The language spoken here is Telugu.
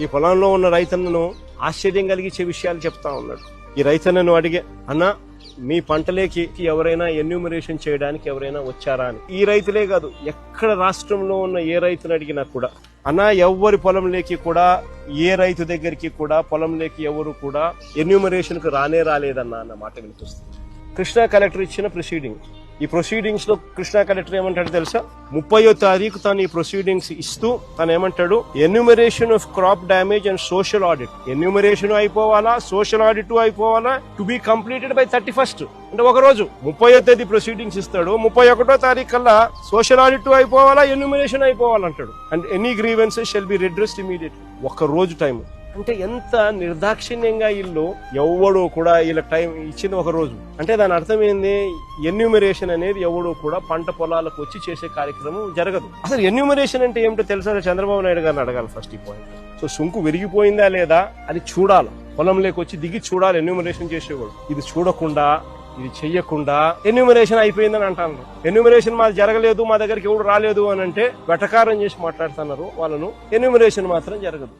ఈ పొలంలో ఉన్న రైతన్నను ఆశ్చర్యం కలిగించే విషయాలు చెప్తా ఉన్నాడు. ఈ రైతన్నను అడిగే, అన్న మీ పంటలేకి ఎవరైనా ఎన్యూమరేషన్ చేయడానికి ఎవరైనా వచ్చారా అని. ఈ రైతులే కాదు, ఎక్కడ రాష్ట్రంలో ఉన్న ఏ రైతుని అడిగినా కూడా, అన్న ఎవరి పొలంలోకి కూడా, ఏ రైతు దగ్గరికి కూడా పొలంలోకి ఎవరు కూడా ఎన్యూమరేషన్ కు రాలేదన్నా అన్న మాట వినిపిస్తుంది. కృష్ణా కలెక్టర్ ఇచ్చిన ప్రొసీడింగ్, ఈ ప్రొసీడింగ్స్ లో కృష్ణా కలెక్టర్ ఏమంటాడు తెలుసా? 30వ తారీఖు తను ఈ ప్రొసీడింగ్స్ ఇస్తూ తను ఏమంటాడు, enumeration of crop damage and social audit, enumeration అయిపోవాలా, సోషల్ ఆడిట్ అయిపోవాలా, to be completed by 31st, అంటే ఒక రోజు. 30వ తేదీ ప్రొసీడింగ్స్ ఇస్తాడు, 31వ తారీఖు కల్లా సోషల్ ఆడిట్ అయిపోవాలా, ఎన్యూమరేషన్ అయిపోవాలంటాడు. And any grievances shall be redressed immediately. ఒక రోజు టైం. అంటే ఎంత నిర్దాక్షిణ్యంగా వీళ్ళు ఎవడో కూడా వీళ్ళ టైం ఇచ్చింది ఒక రోజు. అంటే దాని అర్థం ఏంది? ఎన్యూమరేషన్ అనేది ఎవడో కూడా పంట పొలాలకు వచ్చి చేసే కార్యక్రమం జరగదు. అసలు ఎన్యూమరేషన్ అంటే ఏమిటో తెలుసా? చంద్రబాబు నాయుడు గారిని అడగాలి ఫస్ట్ ఈ పాయింట్. సో సుంకు విరిగిపోయిందా లేదా అది చూడాలి, పొలంలోకి వచ్చి దిగి చూడాలి ఎన్యూమరేషన్ చేసేవాడు. ఇది చూడకుండా, ఇది చెయ్యకుండా ఎన్యూమరేషన్ అయిపోయిందని అంటాను. ఎన్యూమరేషన్ మాది జరగలేదు, మా దగ్గరికి ఎవడు రాలేదు అని అంటే వెటకారం చేసి మాట్లాడుతున్నారు వాళ్ళను. ఎన్యూమరేషన్ మాత్రం జరగదు.